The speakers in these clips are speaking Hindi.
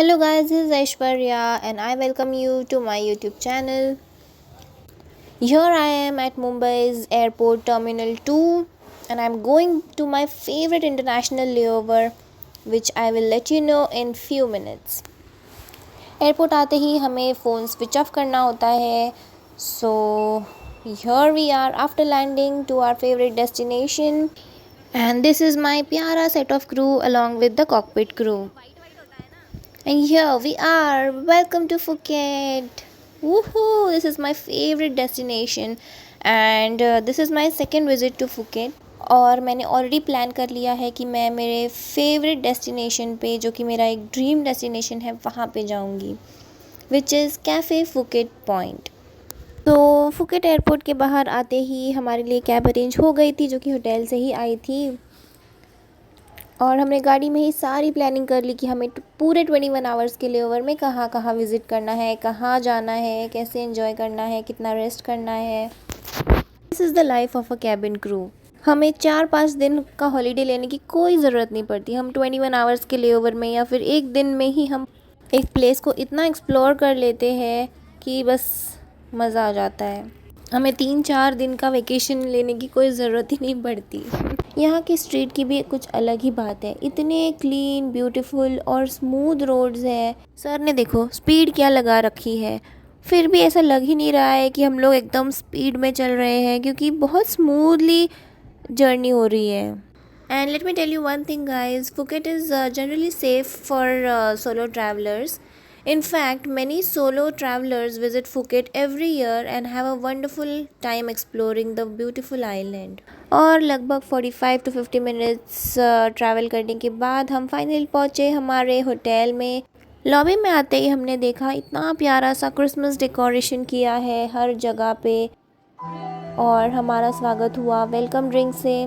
Hello guys, this is Aishwarya and I welcome you to my YouTube channel. Here I am at Mumbai's Airport Terminal 2 and I'm going to my favorite international layover which I will let you know in few minutes. Airport आते ही हमें फ़ोन स्विच ऑफ करना होता है. So here we are after landing to our favorite destination and this is my pyara set of crew along with the cockpit crew. And here we are. Welcome to Phuket. Woohoo! This is my favorite destination and this is my second visit to Phuket. और मैंने ऑलरेडी प्लान कर लिया है कि मैं मेरे फेवरेट डेस्टिनेशन पे जो कि मेरा एक ड्रीम डेस्टिनेशन है वहाँ पे जाऊँगी which is cafe Phuket point. तो फुकेट एयरपोर्ट के बाहर आते ही हमारे लिए कैब अरेंज हो गई थी जो कि होटल से ही आई थी और हमने गाड़ी में ही सारी प्लानिंग कर ली कि हमें पूरे 21 आवर्स के लेओवर में कहाँ कहाँ विज़िट करना है, कहाँ जाना है, कैसे एंजॉय करना है, कितना रेस्ट करना है. This is the life of a cabin crew. हमें 4-5 दिन का हॉलीडे लेने की कोई ज़रूरत नहीं पड़ती. हम 21 आवर्स के लेओवर में या फिर एक दिन में ही हम एक प्लेस को इतना एक्सप्लोर कर लेते हैं कि बस मज़ा आ जाता है. हमें 3-4 दिन का वेकेशन लेने की कोई ज़रूरत ही नहीं पड़ती. यहाँ की स्ट्रीट की भी कुछ अलग ही बात है. इतने क्लीन, ब्यूटीफुल और स्मूथ रोड्स है. सर ने देखो स्पीड क्या लगा रखी है, फिर भी ऐसा लग ही नहीं रहा है कि हम लोग एकदम स्पीड में चल रहे हैं क्योंकि बहुत स्मूथली जर्नी हो रही है. And let me tell you one thing guys, Phuket is generally safe for solo travellers. In fact, many solo travelers visit Phuket every year and have a wonderful time exploring the beautiful island. और लगभग 45 to 50 मिनट्स ट्रैवल करने के बाद हम फाइनली पहुँचे हमारे होटल में. लॉबी में आते ही हमने देखा इतना प्यारा सा क्रिसमस डेकोरेशन किया है हर जगह पे और हमारा स्वागत हुआ वेलकम ड्रिंक से.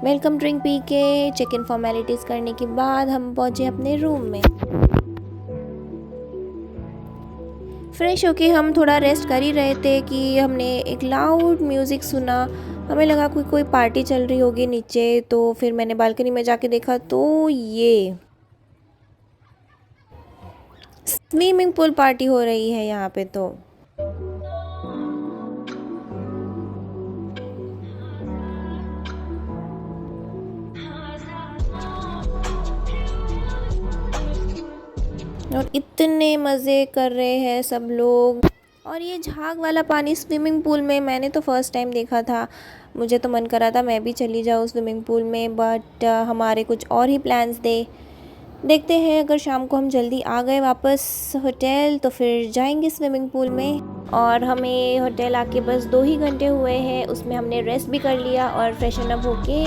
वेलकम ड्रिंक पी के चेक इन फॉर्मेलिटीज़ करने के बाद हम पहुँचे अपने रूम में. फ्रेश होके हम थोड़ा रेस्ट कर ही रहे थे कि हमने एक लाउड म्यूज़िक सुना. हमें लगा कोई पार्टी चल रही होगी नीचे, तो फिर मैंने बालकनी में जाके देखा तो ये स्विमिंग पूल पार्टी हो रही है यहाँ पे. तो और इतने मज़े कर रहे हैं सब लोग. और ये झाग वाला पानी स्विमिंग पूल में मैंने तो फ़र्स्ट टाइम देखा था. मुझे तो मन कर रहा था मैं भी चली जाऊँ स्विमिंग पूल में, बट हमारे कुछ और ही प्लान्स थे. देखते हैं अगर शाम को हम जल्दी आ गए वापस होटल तो फिर जाएंगे स्विमिंग पूल में. और हमें होटल आके बस 2 ही घंटे हुए हैं, उसमें हमने रेस्ट भी कर लिया और फ्रेशन अप होके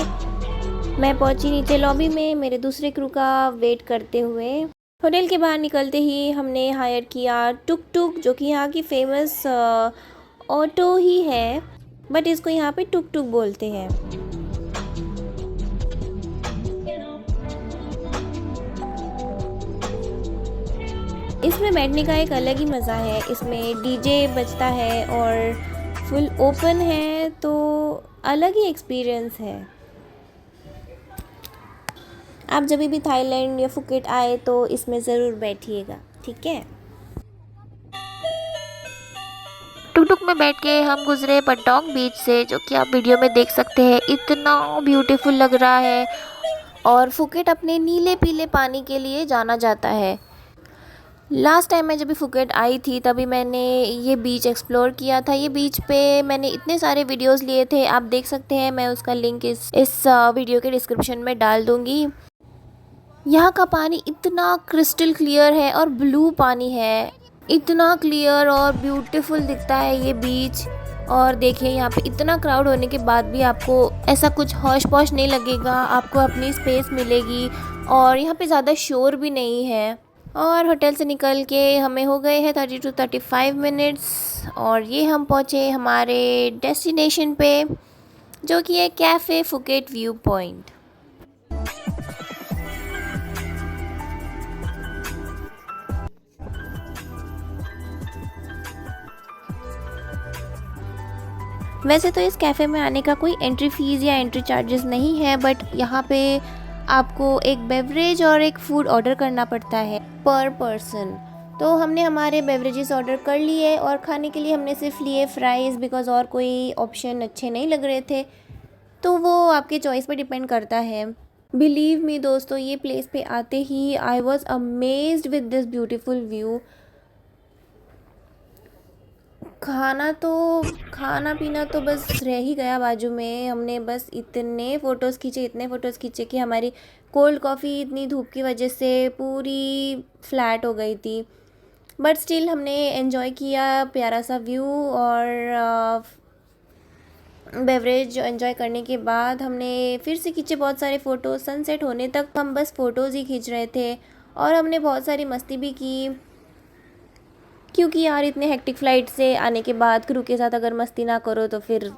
मैं पहुंची नीचे लॉबी में मेरे दूसरे क्रू का वेट करते हुए. होटल के बाहर निकलते ही हमने हायर किया टुक टुक जो कि यहाँ की फेमस ऑटो ही है, बट इसको यहाँ पे टुक टुक बोलते हैं. इसमें बैठने का एक अलग ही मज़ा है. इसमें डीजे बजता है और फुल ओपन है तो अलग ही एक्सपीरियंस है. आप जब भी थाईलैंड या फुकेट आए तो इसमें ज़रूर बैठिएगा, ठीक है. टुक टुक में बैठ के हम गुजरे पटोंग बीच से जो कि आप वीडियो में देख सकते हैं. इतना ब्यूटीफुल लग रहा है और फुकेट अपने नीले पीले पानी के लिए जाना जाता है. लास्ट टाइम मैं जब भी फुकेट आई थी तभी मैंने ये बीच एक्सप्लोर किया था. ये बीच पे मैंने इतने सारे वीडियोस लिए थे, आप देख सकते हैं. मैं उसका लिंक इस वीडियो के डिस्क्रिप्शन में डाल दूँगी. यहाँ का पानी इतना क्रिस्टल क्लियर है और ब्लू पानी है. इतना क्लियर और ब्यूटीफुल दिखता है ये बीच. और देखिए यहाँ पे इतना क्राउड होने के बाद भी आपको ऐसा कुछ हौश पौश नहीं लगेगा. आपको अपनी स्पेस मिलेगी और यहाँ पे ज़्यादा शोर भी नहीं है. और होटल से निकल के हमें हो गए हैं 30 to 35 मिनट्स और ये हम पहुँचे हमारे डेस्टिनेशन पे जो कि है कैफ़े फुकेट व्यू पॉइंट. वैसे तो इस कैफ़े में आने का कोई एंट्री फ़ीस या एंट्री चार्जेस नहीं है, बट यहाँ पे आपको एक बेवरेज और एक फूड ऑर्डर करना पड़ता है पर पर्सन। तो हमने हमारे बेवरेजेस ऑर्डर कर लिए और खाने के लिए हमने सिर्फ लिए फ़्राइज़, बिकॉज़ और कोई ऑप्शन अच्छे नहीं लग रहे थे। तो वो आपके चॉइस पे डिपेंड करता है। बिलीव मी दोस्तों, ये प्लेस पे आते ही I was amazed with this beautiful view. खाना पीना तो बस रह ही गया बाजू में। हमने बस इतने फ़ोटोज़ खींचे कि हमारी कोल्ड कॉफ़ी इतनी धूप की वजह से पूरी फ्लैट हो गई थी। बट स्टिल हमने एंजॉय किया प्यारा सा व्यू, और बेवरेज एंजॉय करने के बाद हमने फिर से खींचे बहुत सारे फ़ोटोज़। सनसेट होने तक हम बस फ़ोटोज़ ही खींच रहे थे और हमने बहुत सारी मस्ती भी की, क्योंकि यार इतने हेक्टिक फ़्लाइट से आने के बाद क्रू के साथ अगर मस्ती ना करो तो फिर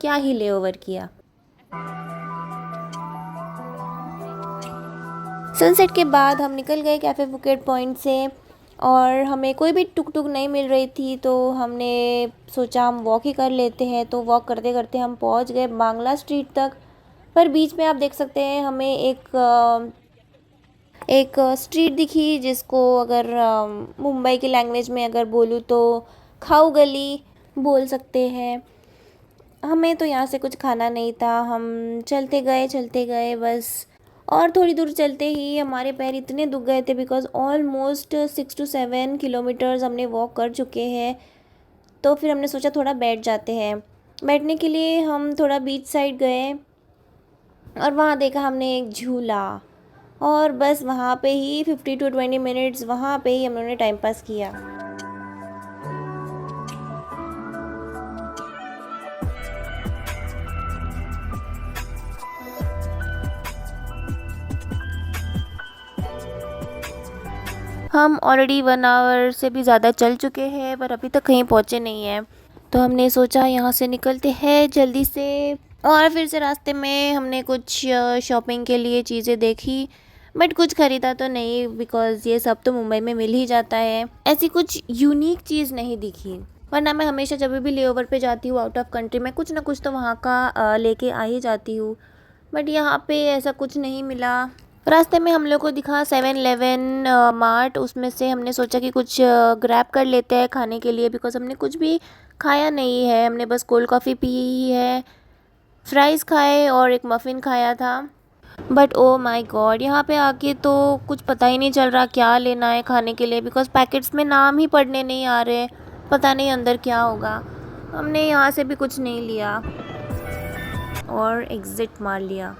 क्या ही लेओवर किया। सनसेट के बाद हम निकल गए कैफ़े फुकेट पॉइंट से, और हमें कोई भी टुक टुक नहीं मिल रही थी, तो हमने सोचा हम वॉक ही कर लेते हैं। तो वॉक करते करते हम पहुंच गए बांग्ला स्ट्रीट तक। पर बीच में आप देख सकते हैं हमें एक स्ट्रीट दिखी, जिसको अगर मुंबई की लैंग्वेज में अगर बोलूँ तो खाऊ गली बोल सकते हैं। हमें तो यहाँ से कुछ खाना नहीं था, हम चलते गए बस। और थोड़ी दूर चलते ही हमारे पैर इतने दुख गए थे, बिकॉज़ ऑलमोस्ट 6 to 7 किलोमीटर्स हमने वॉक कर चुके हैं। तो फिर हमने सोचा थोड़ा बैठ जाते हैं। बैठने के लिए हम थोड़ा बीच साइड गए और वहाँ देखा हमने एक झूला, और बस वहाँ पे ही 50 to 20 मिनट्स वहाँ पे ही हम लोगों ने टाइम पास किया। हम ऑलरेडी 1 आवर से भी ज़्यादा चल चुके हैं, पर अभी तक कहीं पहुँचे नहीं हैं। तो हमने सोचा यहाँ से निकलते हैं जल्दी से। और फिर से रास्ते में हमने कुछ शॉपिंग के लिए चीज़ें देखी, बट कुछ ख़रीदा तो नहीं, बिकॉज़ ये सब तो मुंबई में मिल ही जाता है। ऐसी कुछ यूनिक चीज़ नहीं दिखी, वरना मैं हमेशा जब भी लेओवर पे जाती हूँ आउट ऑफ कंट्री में कुछ ना कुछ तो वहाँ का लेके आ ही जाती हूँ। बट यहाँ पे ऐसा कुछ नहीं मिला। रास्ते में हम लोग को दिखा 7-Eleven मार्ट, उसमें से हमने सोचा कि कुछ ग्रैब कर लेते हैं खाने के लिए, बिकॉज़ हमने कुछ भी खाया नहीं है। हमने बस कोल्ड कॉफ़ी पी ही है, फ्राइज़ खाए और एक मफ़िन खाया था। बट ओ माय गॉड, यहाँ पे आके तो कुछ पता ही नहीं चल रहा क्या लेना है खाने के लिए, बिकॉज़ पैकेट्स में नाम ही पढ़ने नहीं आ रहे, पता नहीं अंदर क्या होगा। हमने यहाँ से भी कुछ नहीं लिया और एग्ज़िट मार लिया।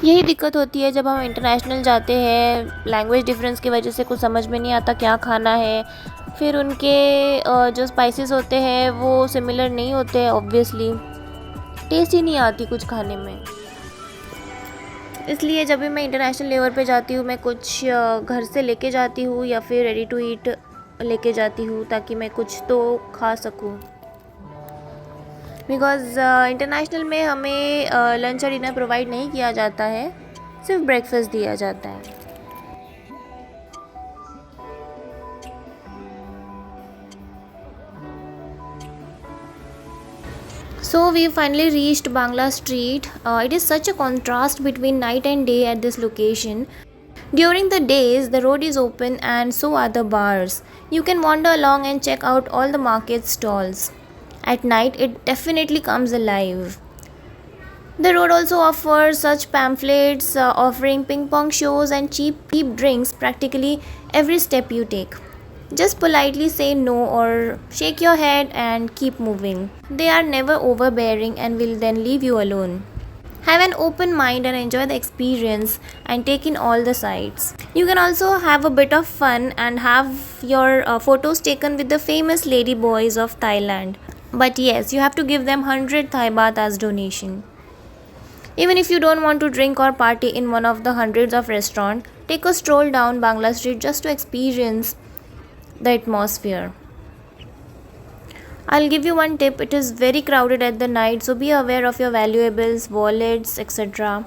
यही दिक्कत होती है जब हम इंटरनेशनल जाते हैं, लैंग्वेज डिफरेंस की वजह से कुछ समझ में नहीं आता क्या खाना है। फिर उनके जो स्पाइसेस होते हैं वो सिमिलर नहीं होते, ऑब्वियसली टेस्ट ही नहीं आती कुछ खाने में। इसलिए जब भी मैं इंटरनेशनल लेवल पे जाती हूँ, मैं कुछ घर से लेके जाती हूँ या फिर रेडी टू ईट लेके जाती हूँ, ताकि मैं कुछ तो खा सकूँ। बिकॉज़ इंटरनेशनल में हमें लंच और डिनर प्रोवाइड नहीं किया जाता है, सिर्फ ब्रेकफास्ट दिया जाता है। So we finally reached Bangla Street. It is such a contrast between night and day at this location. During the days, the road is open and so are the bars. You can wander along and check out all the market stalls. At night, it definitely comes alive. The road also offers such pamphlets offering ping pong shows and cheap drinks practically every step you take. Just politely say no or shake your head and keep moving. They are never overbearing and will then leave you alone. Have an open mind and enjoy the experience and take in all the sights. You can also have a bit of fun and have your photos taken with the famous lady boys of Thailand. But yes, you have to give them 100 Thai baht as donation. Even if you don't want to drink or party in one of the hundreds of restaurants, take a stroll down Bangla Street just to experience the atmosphere. I'll give you one tip. It is very crowded at the night, so be aware of your valuables, wallets, etc.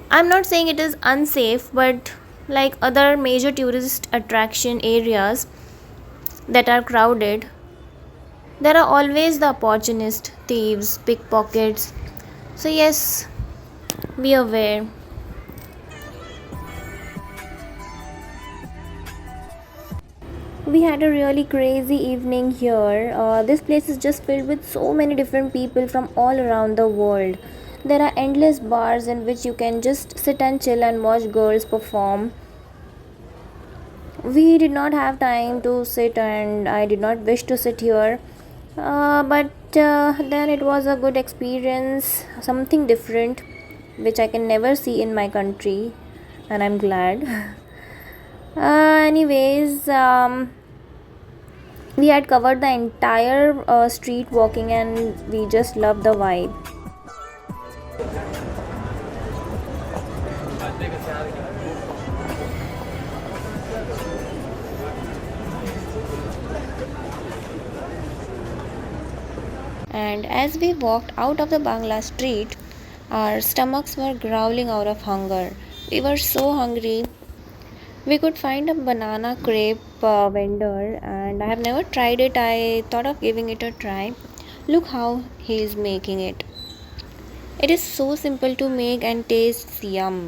I'm not saying it is unsafe, but like other major tourist attraction areas that are crowded, there are always the opportunist, thieves, pickpockets. So yes, Be aware. We had a really crazy evening here. This place is just filled with so many different people from all around the world. There are endless bars in which you can just sit and chill and watch girls perform. We did not have time to sit, and I did not wish to sit here. But then it was a good experience, something different, which I can never see in my country, and I'm glad. Anyways, we had covered the entire street walking, and we just loved the vibe. And as we walked out of the Bangla street, our stomachs were growling out of hunger. We were so hungry. We could find a banana crepe vendor, and I have never tried it. I thought of giving it a try. Look how he is making it. It is so simple to make and tastes yum.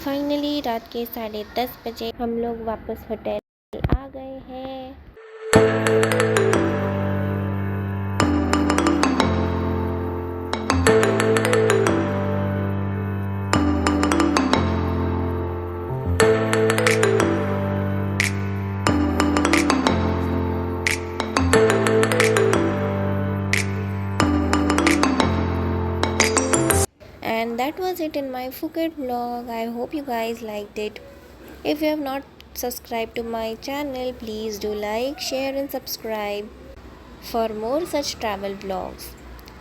Finally रात के 10:30 बजे हम लोग वापस होटल आ गए हैं. that was it in my Phuket vlog. I hope you guys liked it. If you have not subscribed to my channel, please do like, share and subscribe for more such travel vlogs.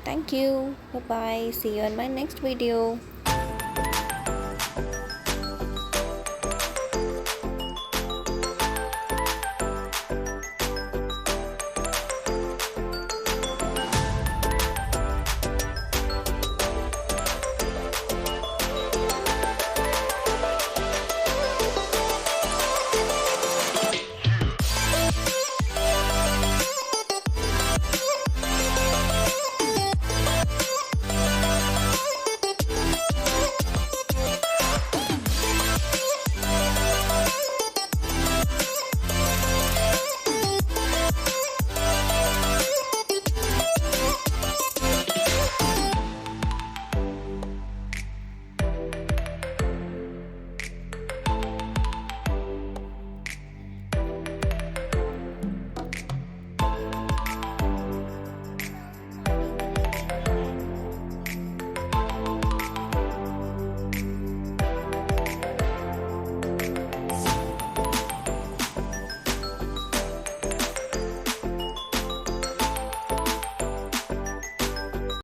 Thank you. Bye bye. See you in my next video.